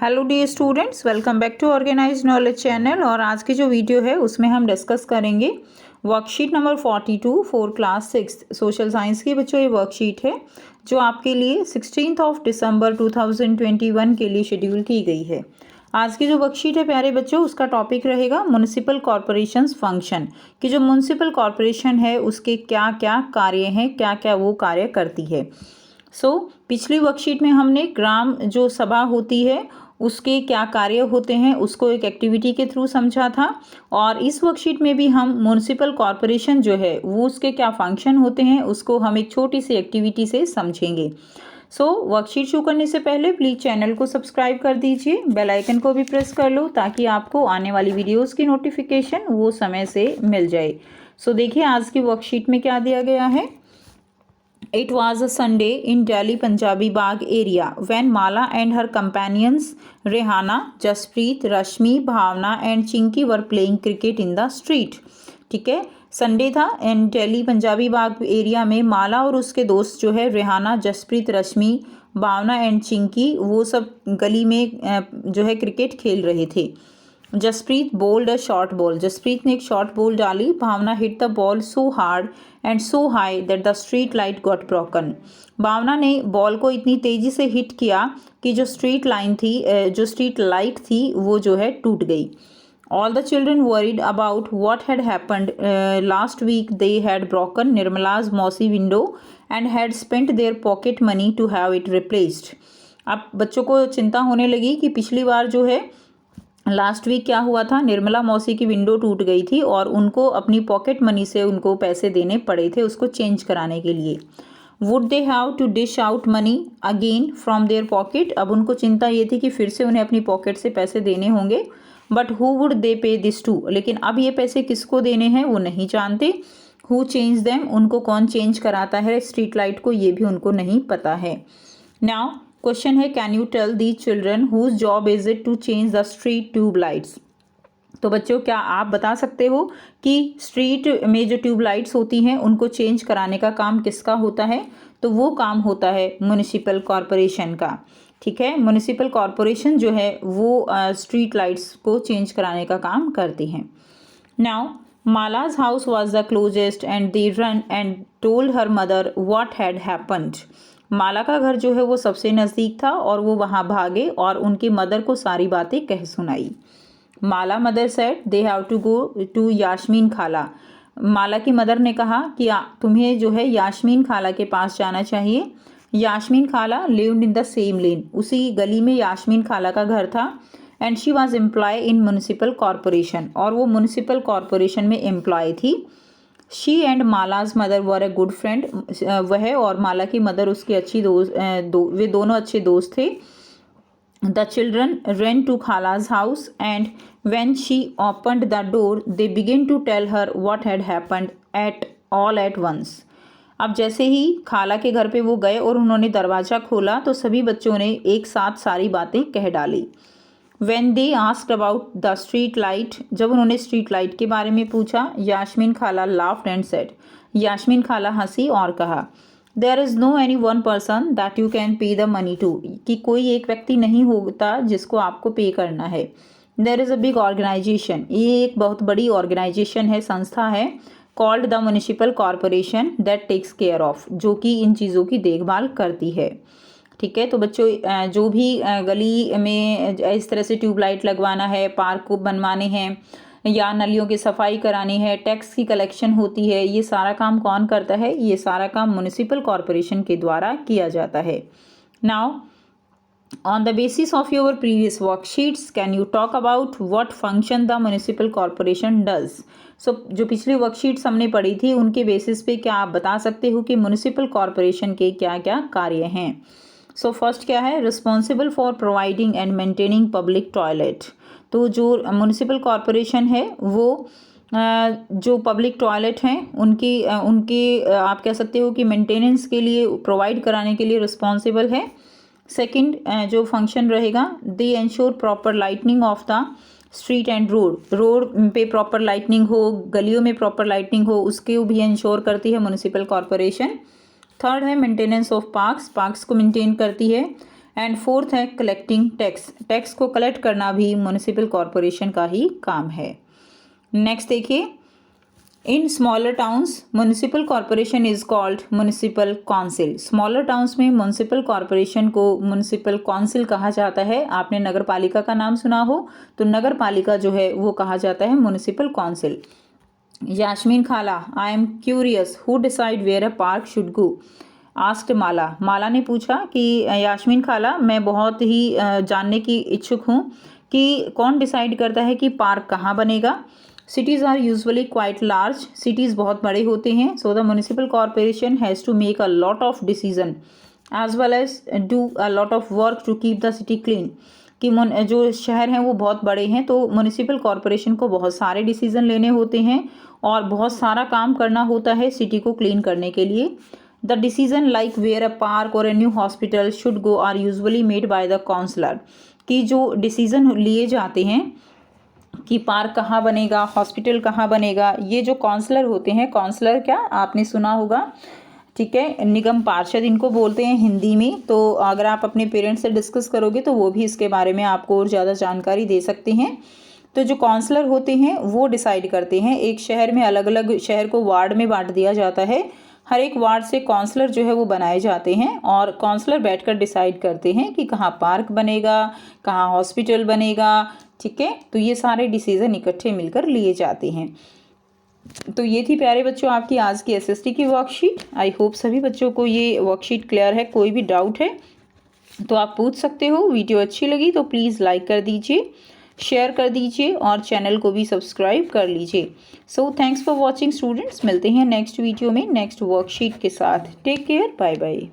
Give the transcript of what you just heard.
Hello dear students, welcome back to organize knowledge channel. और आज की जो वीडियो है उसमें हम डिस्कस करेंगे worksheet number 42 for class 6 social science की। बच्चों ये वर्कशीट है जो आपके लिए 16 दिसंबर 2021 के लिए शेड्यूल की गई है। आज की जो वर्कशीट है प्यारे बच्चों, उसका टॉपिक रहेगा म्युनिसिपल कॉरपोरेशंस फंक्शन, कि जो म्युनिसिपल कॉरपोरेशन है उसके क्या क्या कार्य हैं, क्या क्या वो कार्य करती है। पिछली वर्कशीट में हमने ग्राम जो सभा होती है उसके क्या कार्य होते हैं उसको एक एक्टिविटी के थ्रू समझा था, और इस वर्कशीट में भी हम म्युनिसिपल कॉरपोरेशन जो है वो उसके क्या फंक्शन होते हैं उसको हम एक छोटी सी एक्टिविटी से समझेंगे। वर्कशीट शुरू करने से पहले प्लीज़ चैनल को सब्सक्राइब कर दीजिए, बेल आइकन को भी प्रेस कर लो ताकि आपको आने वाली वीडियोस की नोटिफिकेशन वो समय से मिल जाए। देखिए आज की वर्कशीट में क्या दिया गया है। It was a Sunday in Delhi Punjabi Bagh area when Mala and her companions Rehana, Jaspreet, Rashmi, Bhavna and Chinky were playing cricket in the street। ठीक है, संडे था and Delhi Punjabi Bagh area में माला और उसके दोस्त जो है रेहाना, जसप्रीत, रश्मि, भावना एंड चिंकी वो सब गली में जो है क्रिकेट खेल रहे थे। Jasprit bowled a short ball, Jasprit ने एक शॉर्ट बॉल डाली। Bhavna hit the ball so hard and so high that the street light got broken, Bhavna ने बॉल को इतनी तेज़ी से हिट किया कि जो स्ट्रीट लाइन थी, जो स्ट्रीट लाइट थी वो जो है टूट गई। All the children worried about what had happened. Last week they had broken Nirmala's mossy window and had spent their pocket money to have it replaced। अब बच्चों को चिंता होने लगी कि पिछली बार जो है लास्ट वीक क्या हुआ था, निर्मला मौसी की विंडो टूट गई थी और उनको अपनी पॉकेट मनी से उनको पैसे देने पड़े थे उसको चेंज कराने के लिए। Would they have to dish out money again from their pocket, अब उनको चिंता ये थी कि फिर से उन्हें अपनी पॉकेट से पैसे देने होंगे। बट हु वुड दे पे दिस टू, लेकिन अब ये पैसे किसको देने हैं वो नहीं जानते। हु चेंज देम, उनको कौन चेंज कराता है स्ट्रीट लाइट को, ये भी उनको नहीं पता है। नाउ क्वेश्चन है, can you tell the children whose job is it to change the street tube lights. तो बच्चों क्या आप बता सकते हो कि स्ट्रीट में जो ट्यूब लाइट्स होती हैं उनको चेंज कराने का काम किसका होता है। तो वो काम होता है म्युनिसिपल कॉरपोरेशन का। ठीक है, म्युनिसिपल कॉरपोरेशन जो है वो स्ट्रीट लाइट्स को चेंज कराने का काम करती हैं। Now Mala's house was the closest and they ran and told her mother what had happened. Mala का घर जो है वो सबसे नज़दीक था और वो वहाँ भागे और उनकी मदर को सारी बातें कह सुनाई। Mala mother said they have to go to Yasmin khala, Mala की मदर ने कहा कि तुम्हें जो है यास्मीन खाला के पास जाना चाहिए। Yasmin khala lived in the same lane, उसी गली में यास्मीन खाला का घर था। And she was employ in municipal corporation, और वो म्युनिसिपल कॉरपोरेशन में एम्प्लॉय थी। She and Mala's mother were a good friend, वह और माला की मदर उसकी अच्छी दोस्त वे दोनों अच्छे दोस्त थे। The children ran to khala's house and when she opened the door they began to tell her what had happened at all at once। अब जैसे ही खाला के घर पे वो गए और उन्होंने दरवाज़ा खोला तो सभी बच्चों ने एक साथ सारी बातें कह डाली। When they asked about the street light, जब उन्होंने स्ट्रीट लाइट के बारे में पूछा, यास्मीन खाला laughed and said, यास्मीन खाला हंसी और कहा, There is no any one person that you can pay the money to, कि कोई एक व्यक्ति नहीं होता जिसको आपको पे करना है। There is a big organization, ये एक बहुत बड़ी ऑर्गेनाइजेशन है, संस्था है, called the municipal corporation that takes care of, जो कि इन चीज़ों की देखभाल करती है। ठीक है, तो बच्चों जो भी गली में इस तरह से ट्यूबलाइट लगवाना है, पार्क को बनवाने हैं या नलियों की सफाई करानी है, टैक्स की कलेक्शन होती है, ये सारा काम कौन करता है, ये सारा काम म्युनिसिपल कॉरपोरेशन के द्वारा किया जाता है। Now on the basis of your previous worksheets can you talk about what function the municipal corporation does. जो पिछली वर्कशीट्स हमने पढ़ी थी उनके बेसिस पे क्या आप बता सकते हो कि म्युनिसिपल कॉरपोरेशन के क्या क्या कार्य हैं। फर्स्ट क्या है, responsible for providing and maintaining public toilet. तो जो म्युनिसिपल कॉरपोरेशन है वो जो पब्लिक टॉयलेट हैं उनके आप कह सकते हो कि मेंटेनेंस के लिए, प्रोवाइड कराने के लिए रिस्पॉन्सिबल है। सेकंड जो फंक्शन रहेगा, they ensure proper lighting of the street and road पे प्रॉपर लाइटनिंग हो, गलियों में प्रॉपर लाइटनिंग हो, उसके भी इंश्योर करती है म्युनिसिपल कॉरपोरेशन। थर्ड है मेंटेनेंस ऑफ पार्क्स, पार्क्स को मेंटेन करती है। एंड फोर्थ है कलेक्टिंग टैक्स। टैक्स को कलेक्ट करना भी म्युनिसिपल कॉरपोरेशन का ही काम है। नेक्स्ट देखिए, in smaller towns municipal corporation is called municipal council. Smaller towns में म्युनिसिपल कॉरपोरेशन को म्युनिसिपल काउंसिल कहा जाता है। आपने नगर पालिका का नाम सुना हो तो नगर पालिका जो है वो कहा जाता है municipal council. Yasmin khala, I am curious who decide where a park should go. Asked Mala, Mala ने पूछा कि यास्मीन खाला, मैं बहुत ही जानने की इच्छुक हूँ कि कौन डिसाइड करता है कि पार्क कहाँ बनेगा। Cities are usually quite large, cities बहुत बड़े होते हैं। So the municipal corporation has to make a lot of decision as well as do a lot of work to keep the city clean. कि जो शहर हैं वो बहुत बड़े हैं तो म्युनिसिपल कॉरपोरेशन को बहुत सारे डिसीजन लेने होते हैं और बहुत सारा काम करना होता है सिटी को क्लीन करने के लिए। The decision like where a park or a new hospital should go are usually made by the councillor. कि जो डिसीजन लिए जाते हैं कि पार्क कहाँ बनेगा, हॉस्पिटल कहाँ बनेगा, ये जो काउंसलर होते हैं, काउंसलर क्या आपने सुना होगा, ठीक है, निगम पार्षद इनको बोलते हैं हिंदी में। तो अगर आप अपने पेरेंट्स से डिस्कस करोगे तो वो भी इसके बारे में आपको और ज़्यादा जानकारी दे सकते हैं। तो जो काउंसलर होते हैं वो डिसाइड करते हैं। एक शहर में अलग अलग शहर को वार्ड में बांट दिया जाता है। हर एक वार्ड से काउंसलर जो है वो बनाए जाते हैं और काउंसलर बैठकर डिसाइड करते हैं कि कहाँ पार्क बनेगा, कहाँ हॉस्पिटल बनेगा, ठीक है। तो ये सारे डिसीजन इकट्ठे मिलकर लिए जाते हैं। तो ये थी प्यारे बच्चों आपकी आज की एसएसटी की वर्कशीट। आई होप सभी बच्चों को ये वर्कशीट क्लियर है। कोई भी डाउट है तो आप पूछ सकते हो। वीडियो अच्छी लगी तो प्लीज़ लाइक कर दीजिए, शेयर कर दीजिए और चैनल को भी सब्सक्राइब कर लीजिए। So thanks for watching students. मिलते हैं नेक्स्ट वीडियो में नेक्स्ट वर्कशीट के साथ। Take care, bye bye.